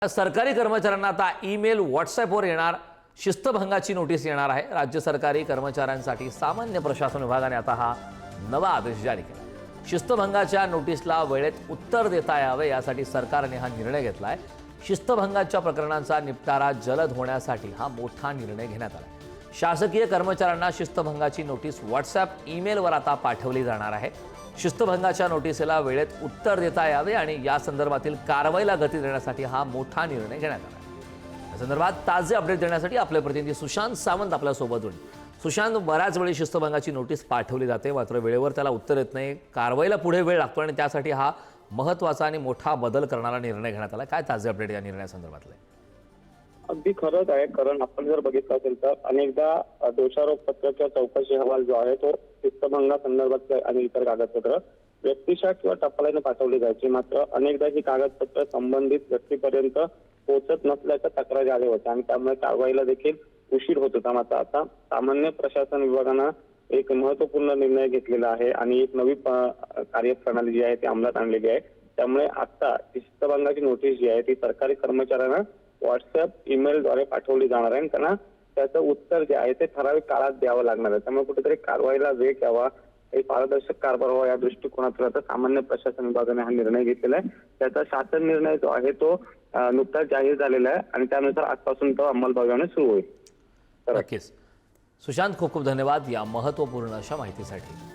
सरकारी कर्मचाऱ्यांना आता ईमेल व्हॉट्सअपवर येणार शिस्तभंगाची नोटीस येणार आहे। राज्य सरकारी कर्मचाऱ्यांसाठी सामान्य प्रशासन विभागाने आता हा नवा आदेश जारी केला। शिस्तभंगाच्या नोटीसला वेळेत उत्तर देता यावे यासाठी सरकारने हा निर्णय घेतला आहे। शिस्तभंगाच्या प्रकरणांचा निपटारा जलद होण्यासाठी हा मोठा निर्णय घेण्यात आला आहे। शासकीय कर्मचाऱ्यांना शिस्तभंगाची नोटीस व्हॉट्सअप ईमेलवर आता पाठवली जाणार आहे। शिस्तभंगाच्या नोटीसला वेळेत उत्तर देता यावे आणि या संदर्भातील कारवाईला गती देण्यासाठी हा मोठा निर्णय घेण्यात आला आहे। या संदर्भात ताजे अपडेट देण्यासाठी आपले प्रतिनिधी सुशांत सावंत आपल्या सोबत जोडले। सुशांत, बऱ्याच वेळी शिस्तभंगाची नोटीस पाठवली जाते मात्र वेळेवर त्याला उत्तर येत नाही, कारवाईला पुढे वेळ लागतो आणि त्यासाठी हा महत्त्वाचा आणि मोठा बदल करणारा निर्णय घेण्यात आला। काय ताजे अपडेट या निर्णयासंदर्भातले? अगदी खरंच आहे, कारण आपण जर बघितलं असेल तर अनेकदा दोषारोप पत्राचा चौकशी अहवाल जो आहे तो शिस्तभंगा संदर्भात आणि इतर कागदपत्र व्यक्तिशः किंवा टपालाने पाठवली जायची। मात्र अनेकदा ही कागदपत्र संबंधित व्यक्तीपर्यंत पोहोचत नसल्याच्या तक्रारी आल्या होत्या आणि त्यामुळे कारवाईला देखील उशीर होत होता। मात्र आता सामान्य प्रशासन विभागानं एक महत्त्वपूर्ण निर्णय घेतलेला आहे आणि एक नवी कार्यप्रणाली जी आहे ती अंमलात आणलेली आहे। त्यामुळे आता शिस्तभंगाची नोटीस जी आहे ती सरकारी कर्मचाऱ्यांना व्हॉट्सअप ईमेलद्वारे पाठवली जाणार आहे आणि त्यांना त्याचं उत्तर जे आहे ते ठराविक काळात द्यावं लागणार आहे। त्यामुळे कुठेतरी कारवाईला वेग यावा, एक पारदर्शक कारभार व्हावा या दृष्टिकोनातून आता सामान्य प्रशासन विभागाने हा निर्णय घेतलेला आहे। त्याचा शासन निर्णय जो आहे तो नुकताच जाहीर झालेला आहे आणि त्यानुसार आजपासून तो अंमलबजावणी सुरू होईल। नक्कीच सुशांत, खूप खूप धन्यवाद या महत्त्वपूर्ण अशा माहितीसाठी।